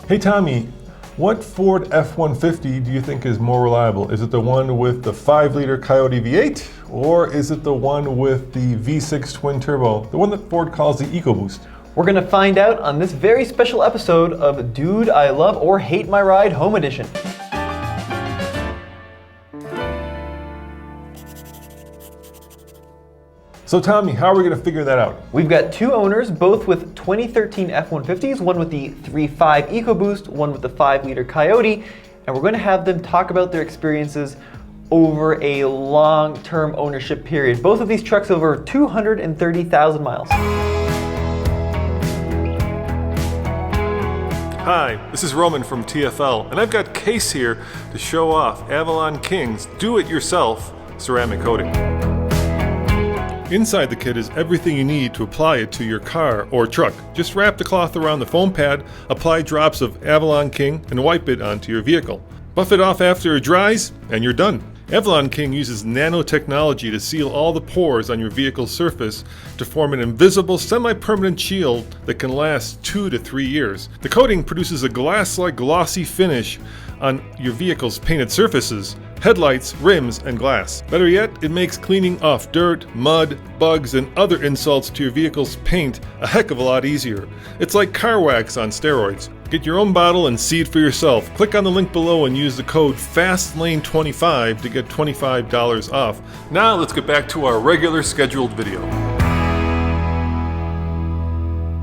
Hey Tommy, what Ford F-150 do you think is more reliable? Is it the one with the 5-liter Coyote V8, or is it the one with the V6 twin turbo, the one that Ford calls the Ecoboost? We're gonna find out on this very special episode of Dude, I Love or Hate My Ride Home Edition. So Tommy, how are we going to figure that out? We've got two owners, both with 2013 F-150s, one with the 3.5 EcoBoost, one with the 5-liter Coyote, and we're going to have them talk about their experiences over a long-term ownership period. Both of these trucks over 230,000 miles. Hi, this is Roman from TFL, and I've got Case here to show off Avalon King's do-it-yourself ceramic coating. Inside the kit is everything you need to apply it to your car or truck. Just wrap the cloth around the foam pad, apply drops of Avalon King, and wipe it onto your vehicle. Buff it off after it dries, and you're done. Avalon King uses nanotechnology to seal all the pores on your vehicle's surface to form an invisible, semi-permanent shield that can last 2 to 3 years. The coating produces a glass-like glossy finish on your vehicle's painted surfaces, headlights, rims, and glass. Better yet, it makes cleaning off dirt, mud, bugs, and other insults to your vehicle's paint a heck of a lot easier. It's like car wax on steroids. Get your own bottle and see it for yourself. Click on the link below and use the code FASTLANE25 to get $25 off. Now let's get back to our regular scheduled video.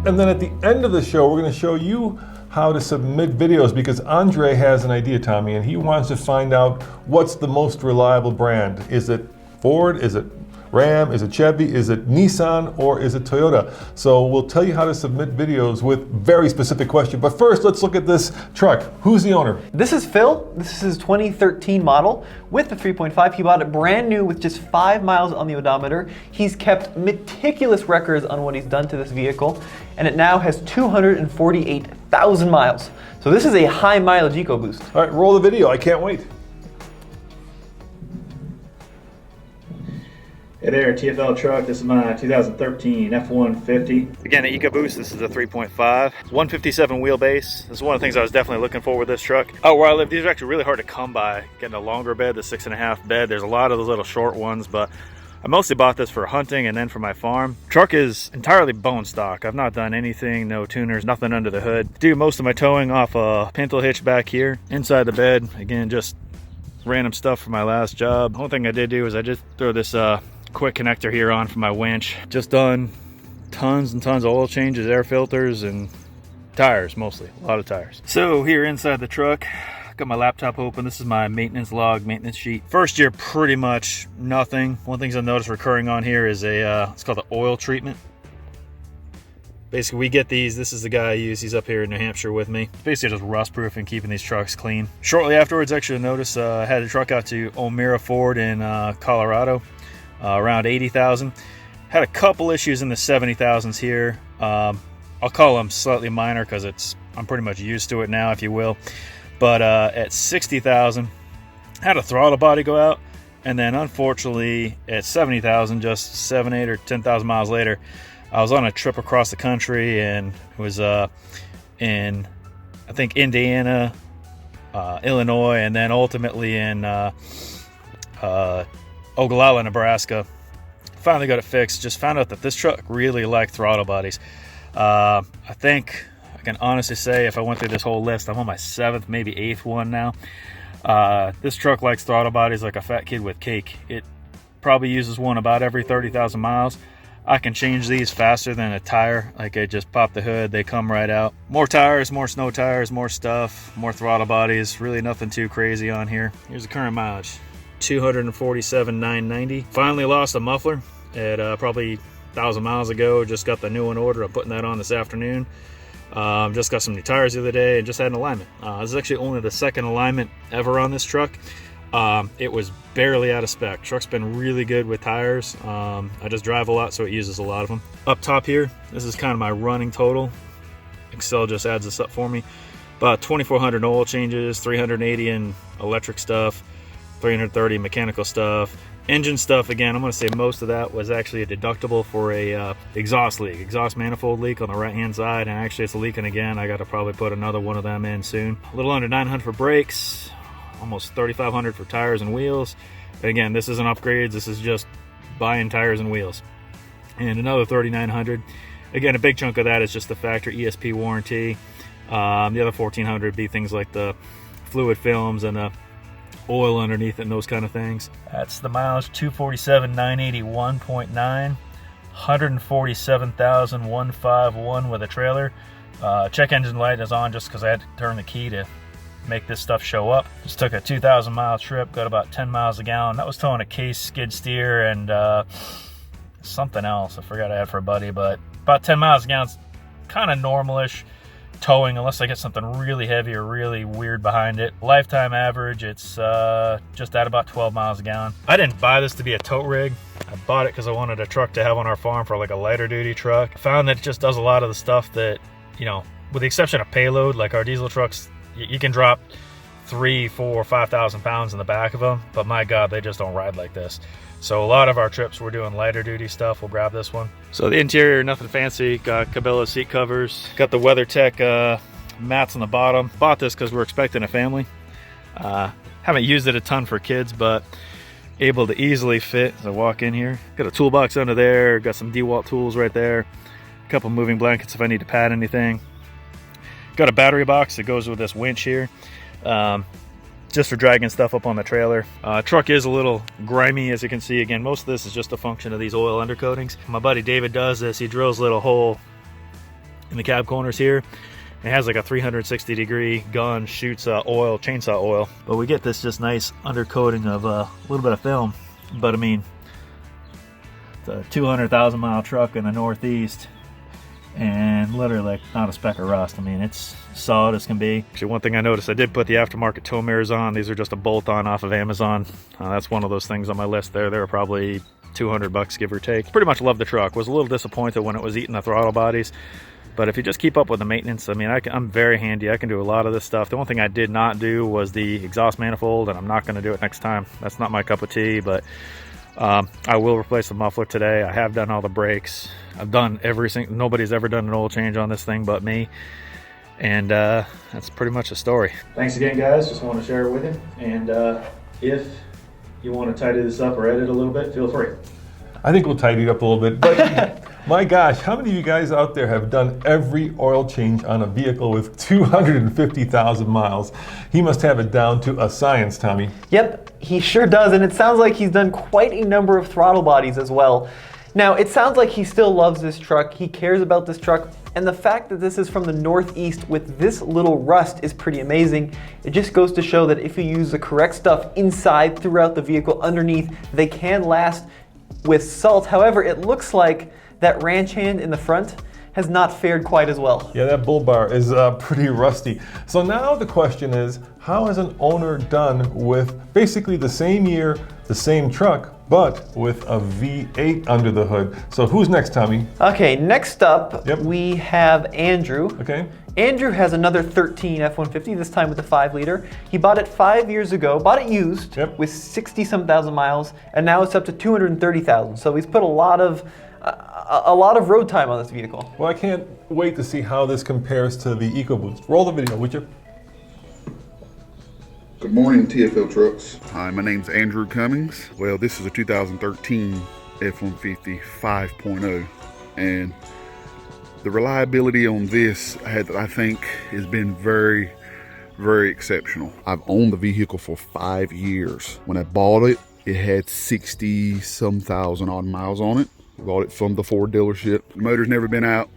And then at the end of the show, we're going to show you how to submit videos, because Andre has an idea, Tommy, and he wants to find out what's the most reliable brand. Is it Ford? Is it Ram? Is it Chevy? Is it Nissan? Or is it Toyota? So we'll tell you how to submit videos with very specific questions. But first, let's look at this truck. Who's the owner? This is Phil. This is his 2013 model with the 3.5. He bought it brand new with just 5 miles on the odometer. He's kept meticulous records on what he's done to this vehicle, and it now has 248,000 miles. So this is a high mileage EcoBoost. All right, roll the video. I can't wait. Hey there, TFL truck. This is my 2013 F-150. Again, the EcoBoost, this is a 3.5. 157 wheelbase. This is one of the things I was definitely looking for with this truck. Oh, where I live, these are actually really hard to come by. Getting a longer bed, the 6.5 bed. There's a lot of those little short ones, but I mostly bought this for hunting and then for my farm. Truck is entirely bone stock. I've not done anything, no tuners, nothing under the hood. Do most of my towing off a pintle hitch back here. Inside the bed, again, just random stuff for my last job. The whole thing I did do is I just throw this quick connector here on for my winch. Just done tons and tons of oil changes, air filters, and tires, mostly a lot of tires. So here inside the truck, got my laptop open. This is my maintenance log, maintenance sheet. First year, pretty much nothing. One of the things I've noticed recurring on here is it's called the oil treatment. Basically, we get these. This is the guy I use. He's up here in New Hampshire with me. It's basically just rust proof and keeping these trucks clean. Shortly afterwards, actually noticed I had a truck out to O'Meara Ford in Colorado. Around 80,000. Had a couple issues in the 70,000s here. I'll call them slightly minor because I'm pretty much used to it now, if you will. But at 60,000, had a throttle body go out, and then unfortunately at 70,000, just 7, 8, or 10,000 miles later, I was on a trip across the country, and it was in I think Indiana, Illinois, and then ultimately in Ogallala, Nebraska. Finally got it fixed. Just found out that this truck really liked throttle bodies. I think I can honestly say if I went through this whole list, I'm on my 7th, maybe 8th one now. This truck likes throttle bodies like a fat kid with cake. It probably uses one about every 30,000 miles. I can change these faster than a tire. Like I just pop the hood, they come right out. More tires, more snow tires, more stuff, more throttle bodies. Really nothing too crazy on here. Here's the current mileage. 247,990. Finally lost a muffler at probably 1,000 miles ago. Just got the new one ordered. I'm putting that on this afternoon. Just got some new tires the other day and just had an alignment. This is actually only the second alignment ever on this truck. It was barely out of spec. Truck's been really good with tires. I just drive a lot, so it uses a lot of them. Up top here, this is kind of my running total. Excel just adds this up for me. About 2,400 oil changes, 380 in electric stuff, 330 mechanical stuff, Engine stuff, again, I'm going to say most of that was actually a deductible for a exhaust leak, exhaust manifold leak on the right hand side, and actually it's leaking again. I got to probably put another one of them in soon. A little under $900 for brakes, almost $3,500 for tires and wheels. And again, this isn't upgrades, this is just buying tires and wheels. And another $3,900. Again, a big chunk of that is just the factory ESP warranty. The other $1,400 would be things like the fluid films and the oil underneath it and those kind of things. That's the mileage, 247,981.9, 147,151 with a trailer. Check engine light is on just because I had to turn the key to make this stuff show up. Just took a 2,000 mile trip, got about 10 miles a gallon. That was towing a case skid steer and something else I forgot I had for a buddy, but about 10 miles a gallon's kind of normalish towing unless I get something really heavy or really weird behind it. Lifetime average, it's just at about 12 miles a gallon. I didn't buy this to be a tote rig. I bought it because I wanted a truck to have on our farm for like a lighter duty truck. I found that it just does a lot of the stuff that, you know, with the exception of payload, like our diesel trucks, you can drop 3, 4, 5,000 pounds in the back of them, but my God, they just don't ride like this. So a lot of our trips we're doing lighter duty stuff. We'll grab this one. So the interior, nothing fancy. Got Cabela seat covers. Got the WeatherTech mats on the bottom. Bought this because we're expecting a family. Haven't used it a ton for kids, but able to easily fit as I walk in here. Got a toolbox under there. Got some DeWalt tools right there. A couple moving blankets if I need to pad anything. Got a battery box that goes with this winch here. Just for dragging stuff up on the trailer. Truck is a little grimy, as you can see. Again, most of this is just a function of these oil undercoatings. My buddy David does this. He drills a little hole in the cab corners here. It has like a 360-degree gun, shoots oil, chainsaw oil. But we get this just nice undercoating of a little bit of film. But I mean, it's a 200,000 mile truck in the Northeast, and literally like not a speck of rust. I mean, it's solid as can be. Actually, one thing I noticed, I did put the aftermarket tow mirrors on. These are just a bolt-on off of Amazon. That's one of those things on my list there. They were probably $200 give or take. Pretty much love the truck. Was a little disappointed when it was eating the throttle bodies, but if you just keep up with the maintenance, I mean, I'm very handy. I can do a lot of this stuff. The one thing I did not do was the exhaust manifold, and I'm not going to do it next time. That's not my cup of tea, but I will replace the muffler today. I have done all the brakes. I've done everything. Nobody's ever done an oil change on this thing but me. And that's pretty much the story. Thanks again, guys. Just want to share it with you. And if you want to tidy this up or edit a little bit, feel free. I think we'll tidy it up a little bit. But my gosh, how many of you guys out there have done every oil change on a vehicle with 250,000 miles? He must have it down to a science, Tommy. Yep, he sure does, and it sounds like he's done quite a number of throttle bodies as well. Now, it sounds like he still loves this truck, he cares about this truck, and the fact that this is from the Northeast with this little rust is pretty amazing. It just goes to show that if you use the correct stuff inside, throughout the vehicle, underneath, they can last with salt. However, it looks like that ranch hand in the front has not fared quite as well. Yeah, that bull bar is pretty rusty. So now the question is, how is an owner done with basically the same year, the same truck, but with a V8 under the hood? So who's next, Tommy? Okay, next up, we have Andrew. Okay. Andrew has another 13 F-150, this time with the 5-liter. He bought it 5 years ago, bought it used with 60-some thousand miles, and now it's up to 230,000. So he's put a lot of road time on this vehicle. Well, I can't wait to see how this compares to the Ecoboost. Roll the video, would you? Good morning, TFL Trucks. Hi, my name's Andrew Cummings. Well, this is a 2013 F-150 5.0, and the reliability on this, I think, has been very, very exceptional. I've owned the vehicle for 5 years. When I bought it, it had 60-some thousand odd miles on it. Bought it from the Ford dealership. The motor's never been out.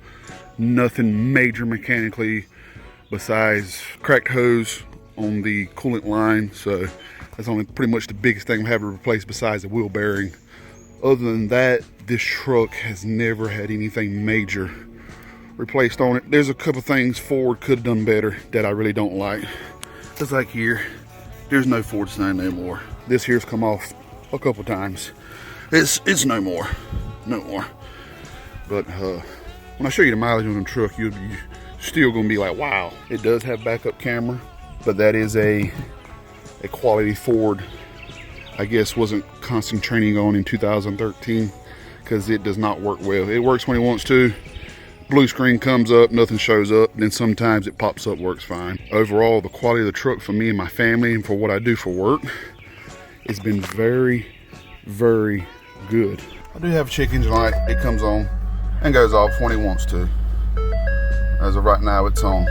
Nothing major mechanically besides cracked hose on the coolant line. So that's only pretty much the biggest thing I'm having to replace besides the wheel bearing. Other than that, this truck has never had anything major replaced on it. There's a couple things Ford could have done better that I really don't like. Just like here, there's no Ford sign no more. This here's come off a couple times. It's no more. No more. But when I show you the mileage on the truck, you're still gonna be like, wow. It does have backup camera, but that is a quality Ford I guess wasn't concentrating on in 2013 because it does not work well. It works when it wants to. Blue screen comes up, nothing shows up, then sometimes it pops up, works fine. Overall, the quality of the truck for me and my family and for what I do for work, it's been very, very good. I do have a check engine light. It comes on and goes off when it wants to. As of right now, it's on.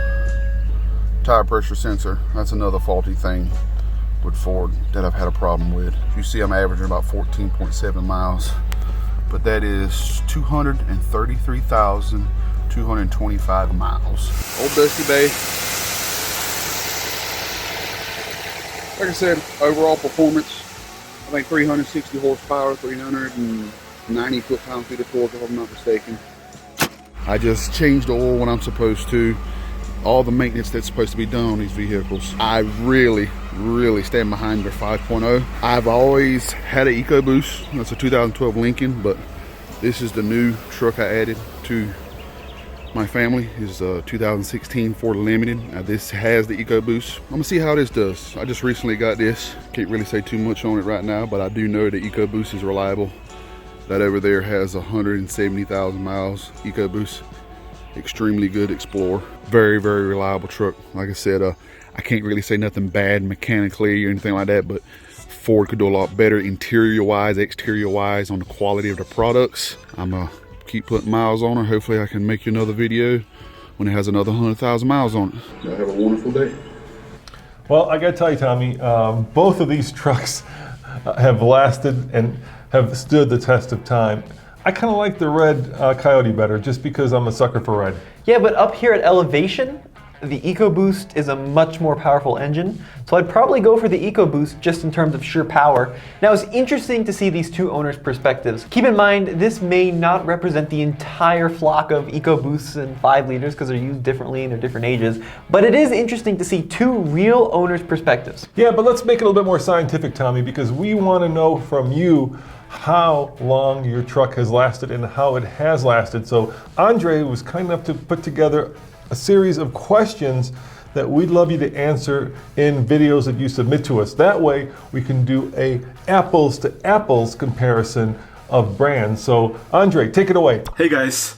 Tire pressure sensor, that's another faulty thing with Ford that I've had a problem with. You see I'm averaging about 14.7 miles, but that is 233,225 miles. Old dusty bay. Like I said, overall performance, I think 360 horsepower, 390 foot-pound-feet of torque if I'm not mistaken. I just changed the oil when I'm supposed to. All the maintenance that's supposed to be done on these vehicles. I really stand behind their 5.0. I've always had an Ecoboost. That's a 2012 Lincoln, but this is the new truck I added to my family. Is a 2016 Ford Limited. Now this has the Ecoboost. I'm gonna see how this does. I just recently got this. Can't really say too much on it right now, but I do know the Ecoboost is reliable. That over there has 170,000 miles Ecoboost. Extremely good Explorer. Very reliable truck. Like I said, I can't really say nothing bad mechanically or anything like that, but Ford could do a lot better interior wise, exterior wise on the quality of the products. I'm gonna keep putting miles on her. Hopefully I can make you another video when it has another 100,000 miles on it. Y'all have a wonderful day. Well, I gotta tell you, Tommy, both of these trucks have lasted and have stood the test of time. I kind of like the red Coyote better, just because I'm a sucker for red. Yeah, but up here at elevation, the Ecoboost is a much more powerful engine, so I'd probably go for the Ecoboost just in terms of sheer power. Now, it's interesting to see these two owners' perspectives. Keep in mind, this may not represent the entire flock of Ecoboosts and 5 liters because they're used differently in their different ages, but it is interesting to see two real owners' perspectives. Yeah, but let's make it a little bit more scientific, Tommy, because we want to know from you how long your truck has lasted and how it has lasted. So Andre was kind enough to put together a series of questions that we'd love you to answer in videos that you submit to us. That way we can do a apples to apples comparison of brands. So Andre, take it away. Hey guys,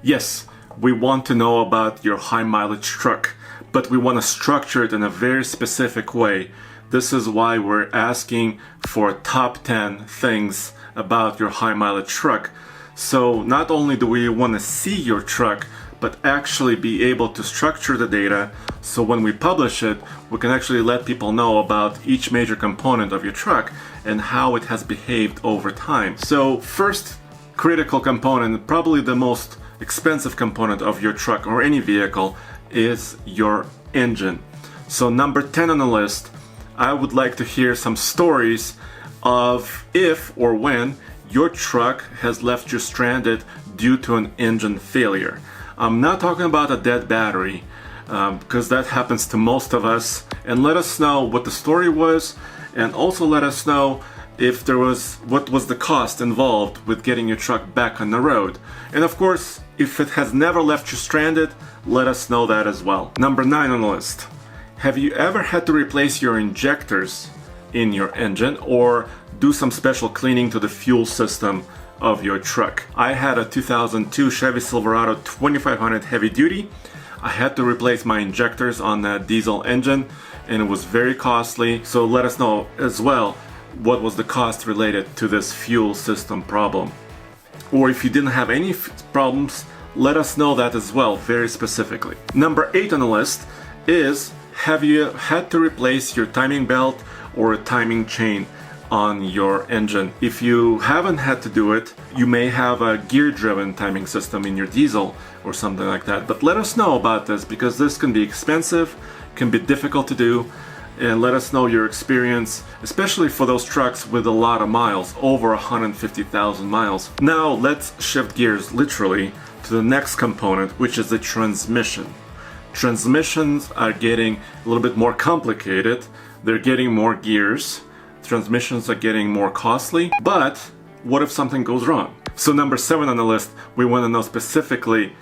yes, we want to know about your high mileage truck, but we want to structure it in a very specific way. This is why we're asking for top 10 things about your high mileage truck. So not only do we want to see your truck, but actually be able to structure the data so when we publish it, we can actually let people know about each major component of your truck and how it has behaved over time. So first critical component, probably the most expensive component of your truck or any vehicle, is your engine. So number 10 on the list, I would like to hear some stories of if or when your truck has left you stranded due to an engine failure. I'm not talking about a dead battery, because that happens to most of us. And let us know what the story was, and also let us know if there was, what was the cost involved with getting your truck back on the road. And of course, if it has never left you stranded, let us know that as well. Number 9 on the list. Have you ever had to replace your injectors in your engine or do some special cleaning to the fuel system of your truck? I had a 2002 Chevy Silverado 2500 heavy duty. I had to replace my injectors on that diesel engine and it was very costly. So let us know as well what was the cost related to this fuel system problem. Or if you didn't have any problems, let us know that as well, very specifically. Number 8 on the list is, have you had to replace your timing belt or a timing chain on your engine? If you haven't had to do it, you may have a gear-driven timing system in your diesel or something like that. But let us know about this, because this can be expensive, can be difficult to do, and let us know your experience, especially for those trucks with a lot of miles, over 150,000 miles. Now let's shift gears literally to the next component, which is the transmission. Transmissions are getting a little bit more complicated. They're getting more gears. Transmissions are getting more costly. But what if something goes wrong? So number 7 on the list, we want to know specifically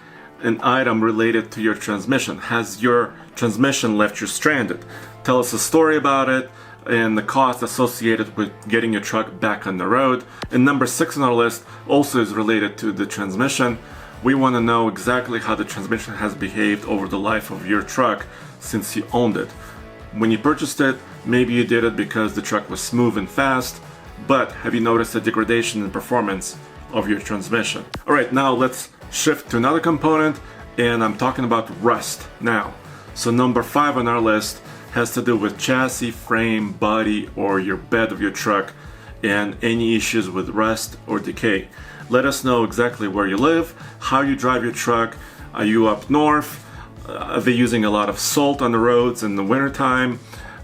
an item related to your transmission. Has your transmission left you stranded? Tell us a story about it. and the cost associated with getting your truck back on the road. And number 6 on our list also is related to the transmission. We want to know exactly how the transmission has behaved over the life of your truck since you owned it. When you purchased it, maybe you did it because the truck was smooth and fast, but have you noticed a degradation in performance of your transmission? Alright, now let's shift to another component, and I'm talking about rust now. So number 5 on our list has to do with chassis, frame, body, or your bed of your truck, and any issues with rust or decay. Let us know exactly where you live, how you drive your truck. Are you up north? Are they using a lot of salt on the roads in the wintertime?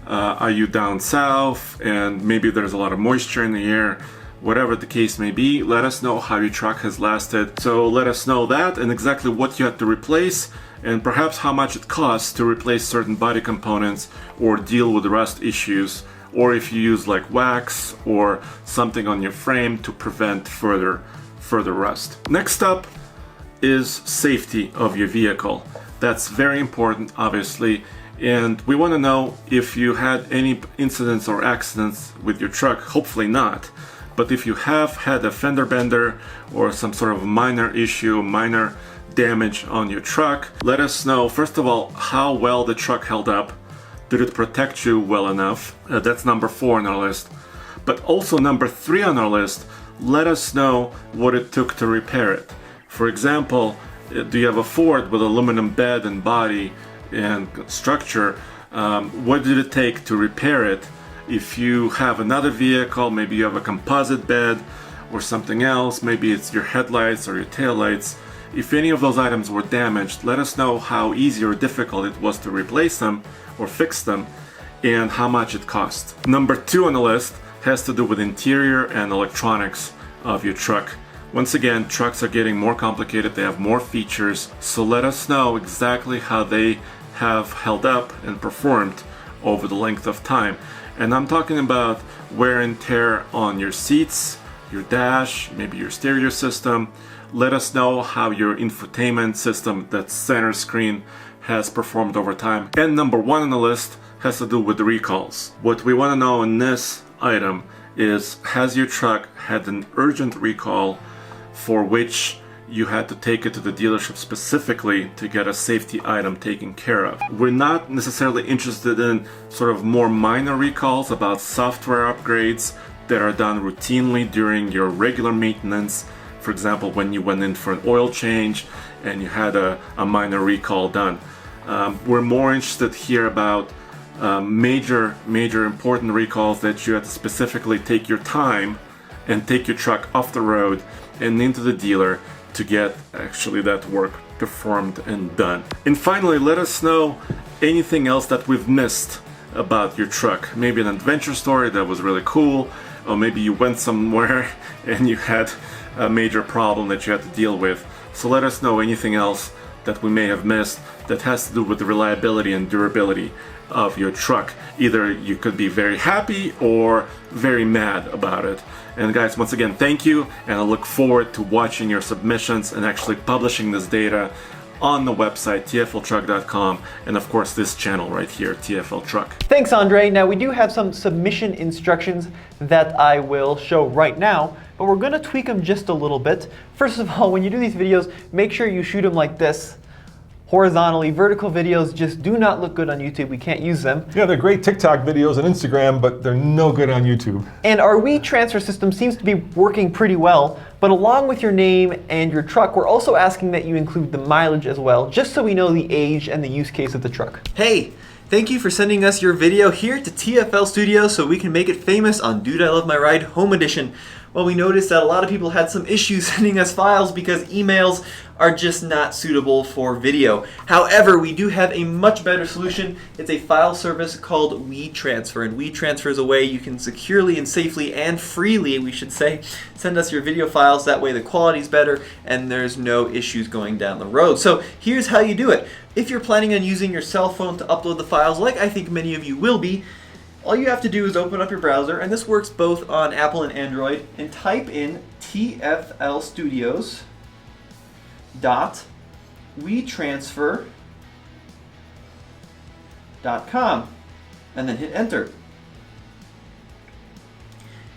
Are you down south and maybe there's a lot of moisture in the air? Whatever the case may be, let us know how your truck has lasted. So let us know that and exactly what you had to replace, and perhaps how much it costs to replace certain body components or deal with rust issues, or if you use like wax or something on your frame to prevent further rust. Next up is safety of your vehicle. That's very important, obviously, and we want to know if you had any incidents or accidents with your truck. Hopefully not, but if you have had a fender bender or some sort of minor issue, minor damage on your truck, let us know, first of all, how well the truck held up. Did it protect you well enough? That's number 4 on our list. But also number 3 on our list, let us know what it took to repair it. For example, do you have a Ford with aluminum bed and body and structure? What did it take to repair it? If you have another vehicle, maybe you have a composite bed or something else, maybe it's your headlights or your taillights. If any of those items were damaged, let us know how easy or difficult it was to replace them or fix them, and how much it cost. Number 2 on the list has to do with interior and electronics of your truck. Once again, trucks are getting more complicated, they have more features, so let us know exactly how they have held up and performed over the length of time. And I'm talking about wear and tear on your seats, your dash, maybe your stereo system. Let us know how your infotainment system, that center screen, has performed over time. And number 1 on the list has to do with the recalls. What we want to know in this item is, has your truck had an urgent recall for which you had to take it to the dealership specifically to get a safety item taken care of? We're not necessarily interested in sort of more minor recalls about software upgrades that are done routinely during your regular maintenance. For example, when you went in for an oil change and you had a minor recall done. We're more interested here about major important recalls that you have to specifically take your time and take your truck off the road and into the dealer to get actually that work performed and done. And finally, let us know anything else that we've missed about your truck. Maybe an adventure story that was really cool, or maybe you went somewhere and you had a major problem that you had to deal with. So let us know anything else that we may have missed that has to do with the reliability and durability of your truck. Either you could be very happy or very mad about it. And guys, once again, thank you, and I look forward to watching your submissions and actually publishing this data on the website tfltruck.com, and of course this channel right here, TFL Truck. Thanks, Andre. Now we do have some submission instructions that I will show right now, but we're going to tweak them just a little bit. First of all, when you do these videos, make sure you shoot them like this. Horizontally. Vertical videos just do not look good on YouTube. We can't use them. Yeah, they're great TikTok videos and Instagram, but they're no good on YouTube. And our WeTransfer system seems to be working pretty well, but along with your name and your truck, we're also asking that you include the mileage as well, just so we know the age and the use case of the truck. Hey, thank you for sending us your video here to TFL Studio so we can make it famous on Dude I Love My Ride Home Edition. Well, we noticed that a lot of people had some issues sending us files because emails are just not suitable for video. However, we do have a much better solution. It's a file service called WeTransfer, and WeTransfer is a way you can securely and safely and freely, we should say, send us your video files. That way the quality's better and there's no issues going down the road. So here's how you do it. If you're planning on using your cell phone to upload the files, like I think many of you will be, all you have to do is open up your browser, and this works both on Apple and Android, and type in tflstudios.wetransfer.com and then hit enter.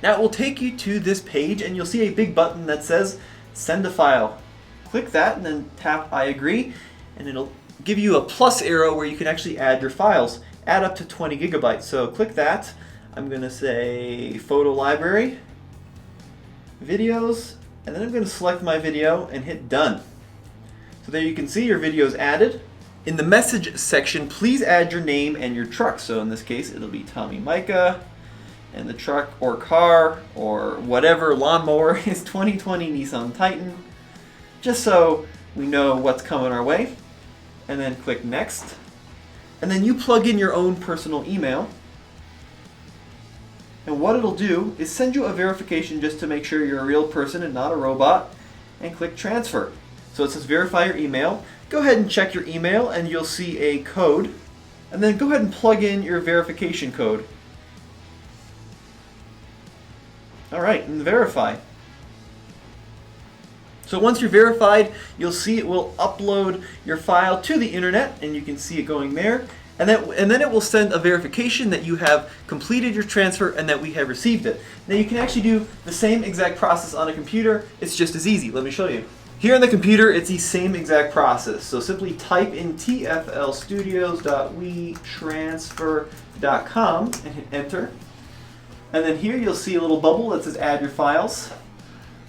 Now it will take you to this page and you'll see a big button that says send a file. Click that and then tap I agree, and it'll give you a plus arrow where you can actually add your files. Add up to 20 gigabytes. So click that. I'm going to say photo library, videos, and then I'm going to select my video and hit done. So there you can see your video is added. In the message section, please add your name and your truck. So in this case, it'll be Tommy Micah, and the truck or car or whatever lawnmower is 2020 Nissan Titan, just so we know what's coming our way. And then click next. And then you plug in your own personal email. And what it'll do is send you a verification just to make sure you're a real person and not a robot, and click transfer. So it says verify your email. Go ahead and check your email and you'll see a code. And then go ahead and plug in your verification code. Alright, and verify. So once you're verified, you'll see it will upload your file to the internet, and you can see it going there. And then it will send a verification that you have completed your transfer and that we have received it. Now you can actually do the same exact process on a computer. It's just as easy. Let me show you. Here on the computer, it's the same exact process. So simply type in tflstudios.wetransfer.com and hit enter. And then here you'll see a little bubble that says add your files.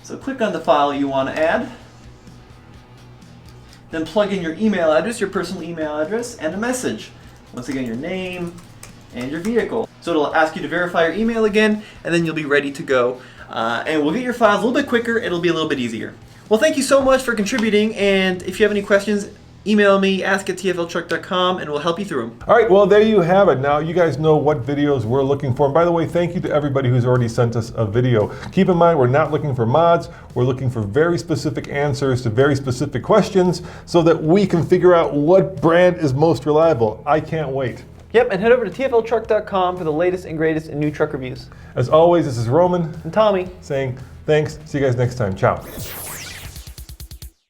So click on the file you want to add. Then plug in your email address, your personal email address, and a message. Once again, your name and your vehicle. So it'll ask you to verify your email again, and then you'll be ready to go. And we'll get your files a little bit quicker. It'll be a little bit easier. Well, thank you so much for contributing, and if you have any questions, email me, ask@tfltruck.com, and we'll help you through them. All right, well, there you have it. Now, you guys know what videos we're looking for. And by the way, thank you to everybody who's already sent us a video. Keep in mind, we're not looking for mods. We're looking for very specific answers to very specific questions so that we can figure out what brand is most reliable. I can't wait. Yep, and head over to tfltruck.com for the latest and greatest in new truck reviews. As always, this is Roman And Tommy. saying thanks. See you guys next time. Ciao.